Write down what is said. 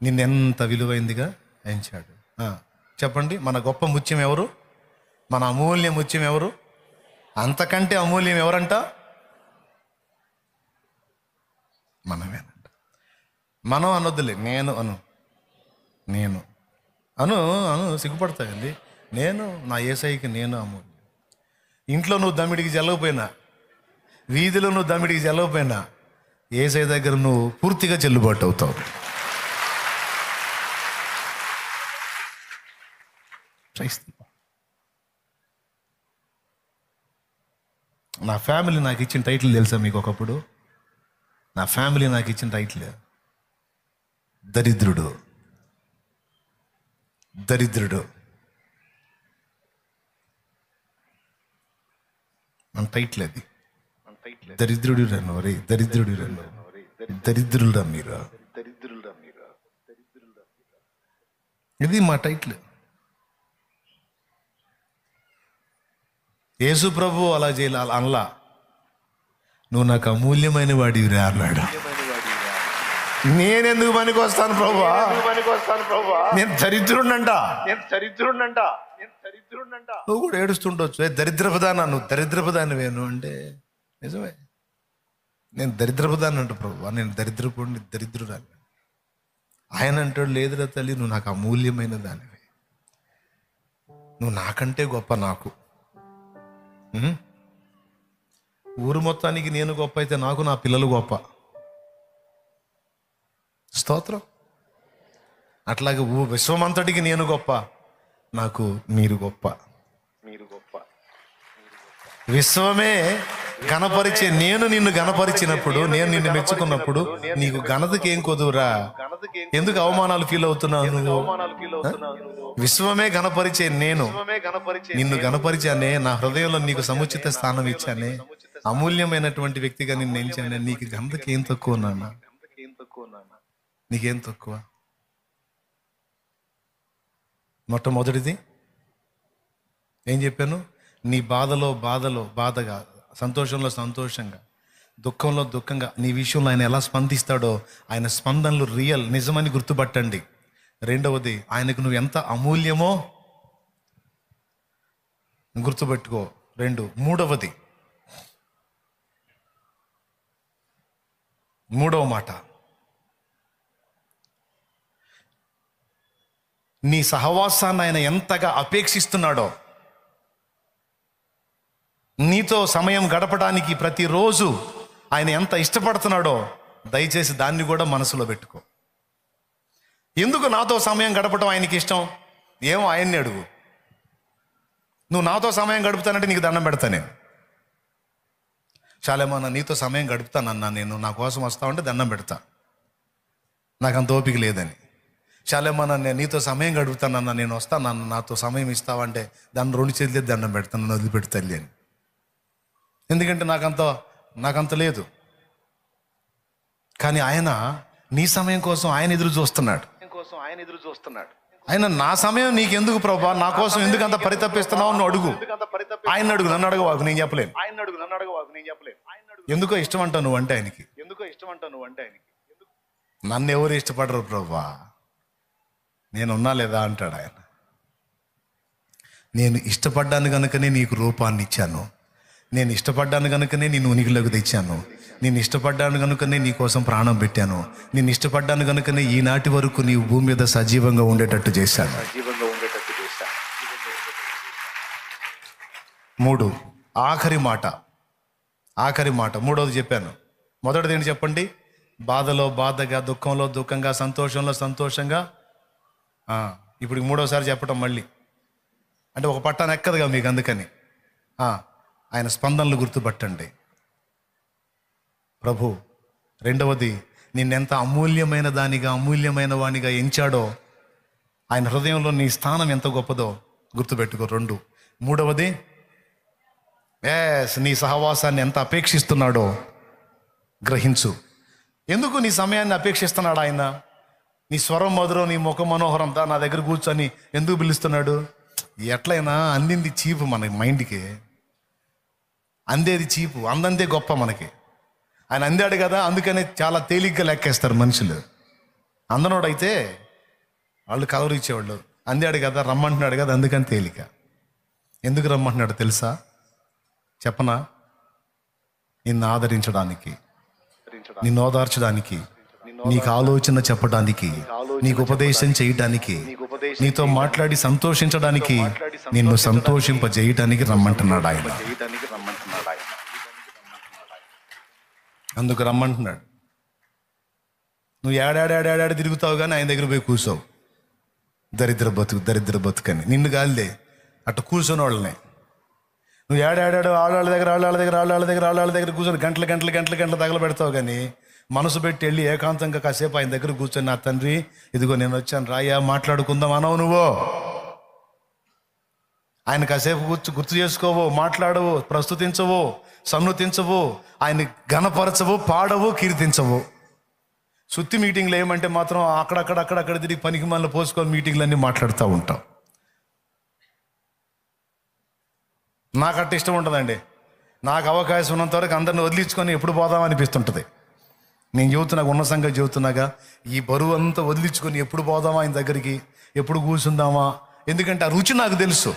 నిన్నెంత విలువైందిగా ఎంచాడు. చెప్పండి, మన గొప్ప ముత్యం ఎవరు? మన అమూల్య ముత్యం ఎవరు? అంతకంటే అమూల్యం ఎవరంట? మనమేనంట. మనం అనొద్దులే, నేను నేను అను సిగ్గుపడతాయండి. నేను నా యేసయ్యకి నేను అమూల్యం. ఇంట్లో నువ్వు దమ్మిడికి జల్లకపోయినా, వీధిలో నువ్వు దమ్మిడికి జల్లకపోయినా, యేసయ్య దగ్గర నువ్వు పూర్తిగా చెల్లుబాటు అవుతావు. నా ఫ్యామిలీ నాకు ఇచ్చిన టైటిల్ తెలుసా మీకు? ఒకప్పుడు నా ఫ్యామిలీ నాకు ఇచ్చిన టైటిల్ దరిద్రుడు. దరిద్రుడు మన టైటిల్ అది. దరిద్రుడు రన్ను, రే దరిద్రుడు రన్ను, దరిద్రులురా మీరు. ఇది మా టైటిల్. యేసు ప్రభు అలా చేయాలి అనలా, నువ్వు నాకు అమూల్యమైన వాడివిరా అన్నాడు. నేనెందుకు పనికి వస్తాను ప్రభువా? నేను దరిద్రుడంట. నువ్వు కూడా ఏడుస్తుండొచ్చు, దరిద్రపదాన్ని, నువ్వు దరిద్రపదాన్ని వేను అంటే నిజమే. నేను దరిద్రపదాన్ని అంట ప్రభువా, నేను దరిద్రురాలి. ఆయన అంటాడు, లేదురా తల్లి, నువ్వు నాకు అమూల్యమైన దానివి, నువ్వు నాకంటే గొప్ప. నాకు ఊరు మొత్తానికి నేను గొప్ప అయితే నాకు నా పిల్లలు గొప్ప. స్తోత్రం. అట్లాగే విశ్వమంతటికి నేను గొప్ప, నాకు మీరు గొప్ప. విశ్వమే ఘనపరిచే నేను నిన్ను ఘనపరిచినప్పుడు, నేను నిన్ను మెచ్చుకున్నప్పుడు నీకు ఘనతకి ఏం కొదువురా? ఎందుకు అవమానాలు ఫీల్ అవుతున్నావు నువ్వు? విశ్వమే ఘనపరిచే నేను నిన్ను ఘనపరిచానే, నా హృదయంలో నీకు సముచిత స్థానం ఇచ్చానే, అమూల్యమైనటువంటి వ్యక్తిగా నిన్ను ఎంచానే. నీకు ఘనతకి ఏం తక్కువ నాన్న? నీకేం తక్కువ? మొట్టమొదటిది ఏం చెప్పాను? నీ బాధలో బాధగా, సంతోషంలో సంతోషంగా, దుఃఖంలో దుఃఖంగా నీ విషయంలో ఆయన ఎలా స్పందిస్తాడో ఆయన స్పందనలు రియల్, నిజమని గుర్తుపట్టండి. రెండవది, ఆయనకు నువ్వు ఎంత అమూల్యమో గుర్తుపెట్టుకో. మూడవ మాట, నీ సహవాసాన్ని ఆయన ఎంతగా అపేక్షిస్తున్నాడో, నీతో సమయం గడపడానికి ప్రతిరోజు ఆయన ఎంత ఇష్టపడుతున్నాడో దయచేసి దాన్ని కూడా మనసులో పెట్టుకో. ఎందుకు నాతో సమయం గడపడం ఆయనకి ఇష్టం? ఏమో ఆయన్ని అడుగు. నువ్వు నాతో సమయం గడుపుతానంటే నీకు దండం పెడతా నేను. చాలేమన్నా నీతో సమయం గడుపుతానన్నా, నేను నా కోసం వస్తావంటే దండం పెడతా, నాకు అంత ఓపిక లేదని. చాలేమన్నా నేను నీతో సమయం గడుపుతానన్నా, నేను వస్తానన్నా, నాతో సమయం ఇస్తావంటే దాన్ని 2 చేతులే దండం పెడతాను, నన్ను వదిలిపెట్టి తల్లి అని. ఎందుకంటే నాకంత లేదు. కానీ ఆయన నీ సమయం కోసం ఆయన ఎదురు చూస్తున్నాడు. ఆయన నా సమయం నీకెందుకు ప్రభా, నా కోసం ఎందుకు అంత పరితపిస్తున్నావు అని అడుగు. ఆయన అడుగు, నన్ను అడగవాకు, నేను చెప్పలేను. ఎందుకో ఇష్టం అంటావు నువ్వు అంటే ఆయనకి. నన్ను ఎవరు ఇష్టపడరు ప్రభా, నేనున్నా లేదా అంటాడు ఆయన. నేను ఇష్టపడ్డాను కనుకనే నీకు రూపాన్ని ఇచ్చాను, నేను ఇష్టపడ్డాను కనుకనే నేను ఉనికిలోకి తెచ్చాను, నేను ఇష్టపడ్డాను కనుకనే నీ కోసం ప్రాణం పెట్టాను, నేను ఇష్టపడ్డాను కనుకనే ఈనాటి వరకు నీవు భూమి మీద సజీవంగా ఉండేటట్టు చేశాను. 3 ఆఖరి మాట మూడవది చెప్పాను. మొదటిది ఏంటి చెప్పండి? బాధలో బాధగా, దుఃఖంలో దుఃఖంగా, సంతోషంలో సంతోషంగా. ఇప్పుడు మూడోసారి చెప్పటం మళ్ళీ అంటే ఒక పట్టాను ఎక్కదుగా మీకు, అందుకని ఆయన స్పందనలు గుర్తుపట్టండి ప్రభు. రెండవది, నిన్నెంత అమూల్యమైన దానిగా, అమూల్యమైన వానిగా ఎంచాడో, ఆయన హృదయంలో నీ స్థానం ఎంత గొప్పదో గుర్తుపెట్టుకో. 2 మూడవది, నీ సహవాసాన్ని ఎంత అపేక్షిస్తున్నాడో గ్రహించు. ఎందుకు నీ సమయాన్ని అపేక్షిస్తున్నాడు ఆయన? నీ స్వరం మధురం, నీ ముఖ మనోహరంతా నా దగ్గర కూర్చొని ఎందుకు పిలుస్తున్నాడు? ఎట్లయినా అందింది చీపు, మన మైండ్కి అందేది చీపు, అందందే గొప్ప మనకి. ఆయన అందాడు కదా, అందుకనే చాలా తేలిగ్గా లెక్కేస్తారు మనుషులు. అందనోడైతే వాళ్ళు కలవరు ఇచ్చేవాళ్ళు. అందాడు కదా, రమ్మంటున్నాడు కదా, అందుకని తేలిక. ఎందుకు రమ్మంటున్నాడు తెలుసా? చెప్పనా? నిన్ను ఆదరించడానికి, నిన్ను ఓదార్చడానికి, నీకు ఆలోచన చెప్పడానికి, నీకు ఉపదేశం చేయడానికి, నీతో మాట్లాడి సంతోషించడానికి, నిన్ను సంతోషింపజేయడానికి రమ్మంటున్నాడు ఆయన. అందుకు రమ్మంటున్నాడు. నువ్వు ఏడాడాడాడాడి తిరుగుతావు కానీ ఆయన దగ్గర పోయి కూర్చోవు. దరిద్ర బతుకని నిన్ను కాదులే, అట్లా కూర్చొని వాళ్ళనే. నువ్వు ఏడాడాడు వాళ్ళ దగ్గర కూర్చొని గంటలు తగలబెడతావు కానీ మనసు పెట్టి వెళ్ళి ఏకాంతంగా కాసేపు ఆయన దగ్గర కూర్చొని, నా తండ్రి ఇదిగో నేను వచ్చాను రాయ్యా మాట్లాడుకుందాం అనవు. నువ్వు ఆయన కాసేపు గుర్తు చేసుకోవు, మాట్లాడవు, ప్రస్తుతించవు, సన్నుతించవు, ఆయన ఘనపరచవు, పాడవు, కీర్తించవు. సుత్తి మీటింగ్లు ఏమంటే మాత్రం అక్కడక్కడ తిరిగి పనికి మళ్ళీ పోసుకొని మీటింగ్లన్నీ మాట్లాడుతూ ఉంటాం. నాకు అట్ట ఇష్టం ఉంటుందండి. నాకు అవకాశం ఉన్నంత వరకు అందరిని వదిలించుకొని ఎప్పుడు పోదామనిపిస్తుంటుంది. నేను చెబుతున్నాగా, ఉన్న సంగతి చెబుతున్నాగా, ఈ బరువు అంతా వదిలించుకొని ఎప్పుడు పోదామా ఆయన దగ్గరికి, ఎప్పుడు కూర్చుందామా, ఎందుకంటే ఆ రుచి నాకు తెలుసు.